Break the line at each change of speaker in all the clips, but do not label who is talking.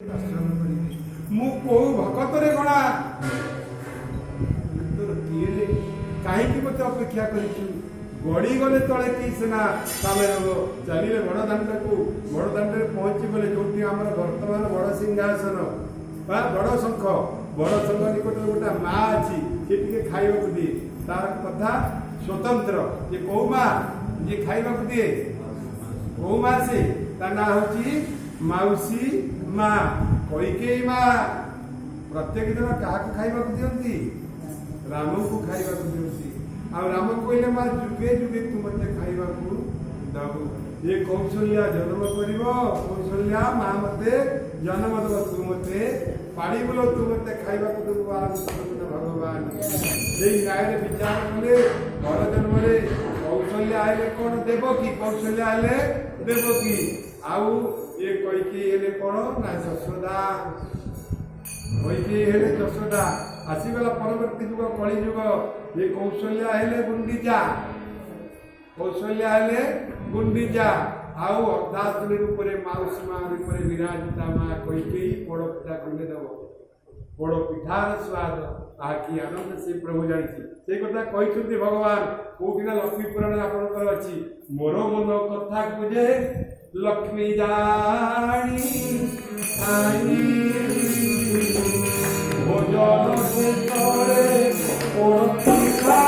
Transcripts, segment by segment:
मु को भकतरे गणा कहीं मत अपेक्षा कर गड़ी गले तले कि सीना ताले चलिए बड़दाण्ड को बड़दाण्ड पहुंची गले जो आम बर्तमान बड़ सिंहासन बड़ शंख निकट गोटे माँ अच्छी सी टे खाइबा दिए तार कथा स्वतंत्र ये कौ माँ ये खाइबा दिए कौ माँ से ना हूँ मौसी माँ कैकेयी माँ प्रत्येक दिन क्या खाइबा दिखती राम को खाइबा दिखती आ राम कहले माँ जुगे जुगे तू मत खाइबा दबु ये कौशल्या जन्म कर कौशल्या माँ मत जन्म दब तू मत पाड़ी बोल तू मत खाइबा देव भगवान ये न्याय विचार कले घर जन्म कौशल्या आए कौन देव कि कौशल्या आए देव कि आउ ये कैकेयी हेले कौन ना यशोदा कैकेयी हेले यशोदा आसीगला परवर्ती जुग कली जुग ये कौशल्या हेले गुंडीचा कौशल्या हेले गुंडीचा आउ अर्धाश्री रूप मौसी माँ रूप विराजिता माँ कैकेयी पोड़ पिठा खंडे दब पोड़ पिठार स्वाद आखि आनंद से प्रभु जानी से कथा कहते भगवान कौटिना लक्ष्मी पुराण आपंकर अच्छी मोर मन कथा बुझे लक्ष्मी जानी भोजन से तोरे पोड़ पिठा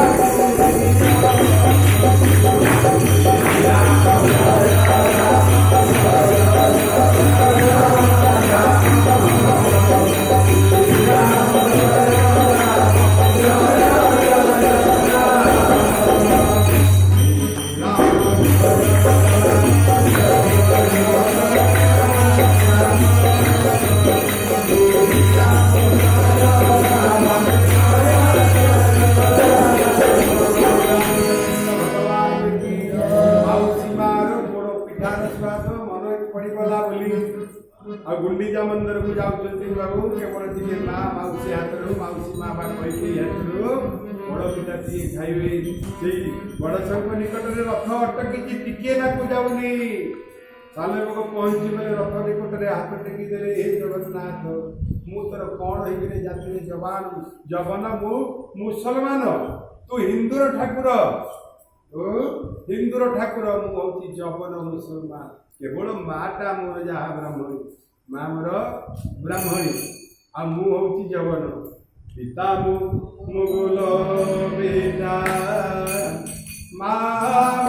गुंडीचा मंदिर को जाऊँगी बाबू केवल टे माँ मौसी हाथ मौसी माँ बा कैकेयी हाथ बड़ पिता टे खाइबे से बड़ शंख निकट में रथ अटकी टिके ना को जाऊनी साले लोग पहुंची गले रथ निकट में हाथ टेकी देले हे जगन्नाथ मु तोर कौन होइबे जाति जवन मु मुसलमान तू हिंदूर ठाकुर हिंदूर ठाकुर मु हूँ जवन मुसलमान केवल माटा मोर जहाँ ब्राह्मणी माँ मोर ब्राह्मणी आ मु हूँ जवन पिता मुगल बेटा माँ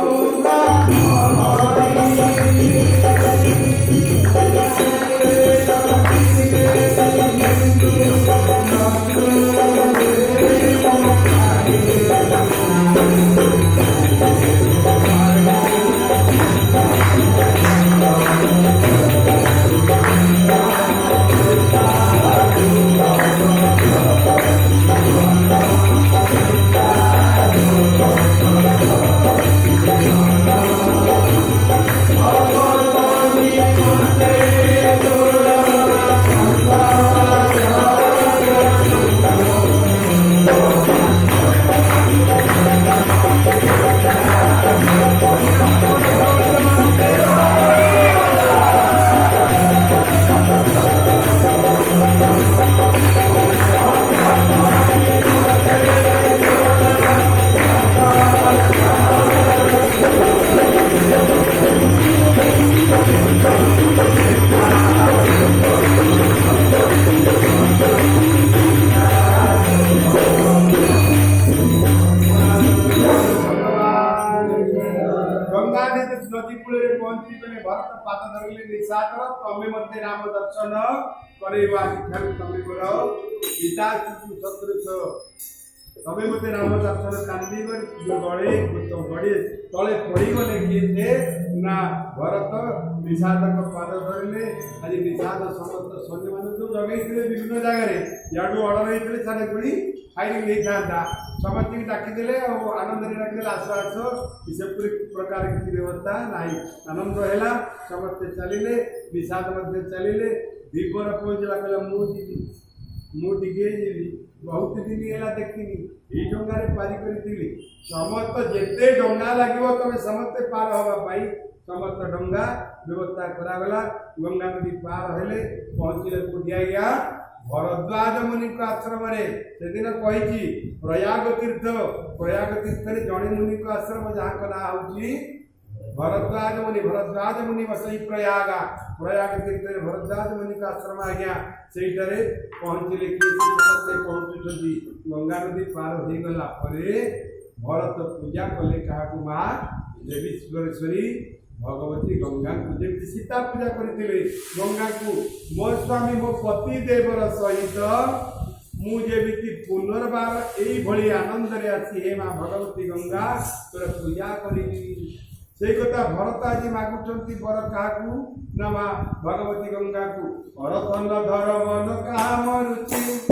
नदी कूल पहुंची भरत पाद धरले निषाद तमे मते राम दर्शन करैबा तमे बोल पिता सदृश तमे मते राम दर्शन कांदी गड़े तो गड़े तले पड़ी गले किए ना भरत निषाद पाद धरले आज निषाद समस्त सैन्य मान जो जगै विभिन्न जगह याडू अर्डर होते सारे गुड़ी खाई नहीं था समस्त डाकिदे आनंद डाकिदे आस आस से प्रकार किसी व्यवस्था नहीं आनंद है समस्ते चलिले निषाद चलिले दीपर पहुँचला कहला मुझे बहुत दिन है देखनी ये डंगार पारी करी समस्त जिते डंगा लगे तुम समस्ते पार हवाई समस्त डंगा व्यवस्था करागला गंगा नदी पार हेले पहुंचले कोठिया गया भरद्वाज मुनि को आश्रम रे से दिन कहिची प्रयाग तीर्थ रे जणे मुनि को आश्रम जहाँ का ना होची भरद्वाज मुनि बसई प्रयाग तीर्थ रे भरद्वाज मुनि का आश्रम आ गया सेठरे पहुंचले कि समस्त पहुंचुछी गंगा नदी पार हो गला परे भरत पूजा कले कहा माँ देवी सुरेश्वरी भगवती गंगा को जमी सीता पूजा करते गंगा को मो स्वामी मो पति देवर सहित मुझे पुनर्बार यही आनंद रे आसी हे माँ भगवती गंगा तोर पूजा करी से कथा भरत आज मागुंट बर क्या ना माँ भगवती गंगा को अरथन धर मन काम रुचि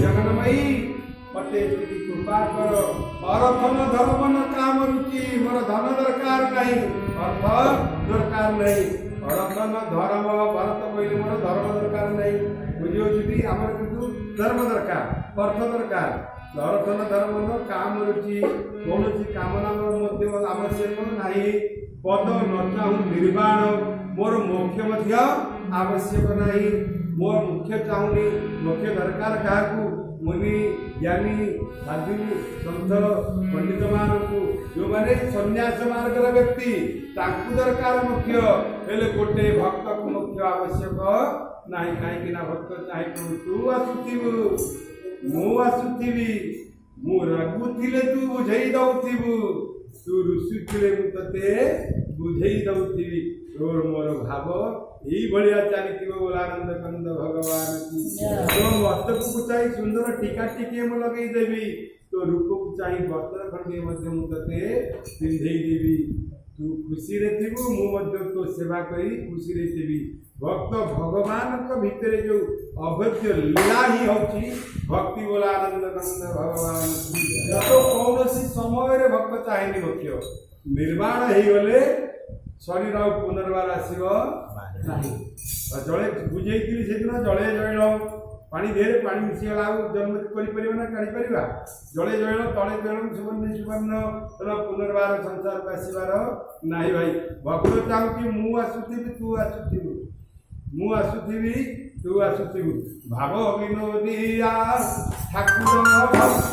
जगन्मयी मते कृपा कर अर्थन धर्म न काम रुचि मोर धन दरकार नहीं अर्थ दरकार नहीं अर्थन धर्म भरत कहले मोर धर्म दरकार नहीं बुझियो जी हमर किंतु धर्म दरकार अर्थ दरकार अर्थन धर्म न काम रुचि कौन कामना मध्य आवश्यक नहीं पद न चाहूँ निर्वाण मोर मोक्ष मध्य आवश्यक नहीं मोर मुख्य चाहूनी मुख्य दरकार क्या मुनि ज्ञानी साधु संत पंडित मान जो मैंने संन्यास मार्ग व्यक्ति दरकार मुख्य हेले गोटे भक्त को मुख्य आवश्यक नहीं कहीं भक्त चाहे तू आसुथिबु मु आसुथिबी मु रघुथिले तू बुझेई दउथिबु तू रुसुथिले मु तते बुझेई दउथिबी तोर मोर भाव यही बढ़िया चली बोलानंद कंद भगवान की तो वस्त्र को चाहिए सुंदर टीका टीके में लगे देवी तो रूप को चाहिए वस्त्र खंडे मध्य मुते पिंधे देवी तू खुशी रे थीबु मु मध्य तो सेवा करी खुशी रे थीबी भक्त भगवान को भीतर जो अभद्य लीला ही होची भक्ति बोलानंद कंद भगवान की तो कौन सी समय रे भक्त चाहिए मुख्य निर्वाण ही गले शरीर पुनर्बार आसो जड़े बुझे से दिन जड़े जैल पानी देहरे पानी मिशीगला जन्म कर ना काढ़ी जड़े जैल तले जल सुवर्ण सुवर्ण पुनर्बार संसार को आसबार नहीं भाई भक्त चाहूँ मु आसुथी तू आसुथु मु आसुथी तू आसुथु भाव विनोदिया ठाकुर भक्त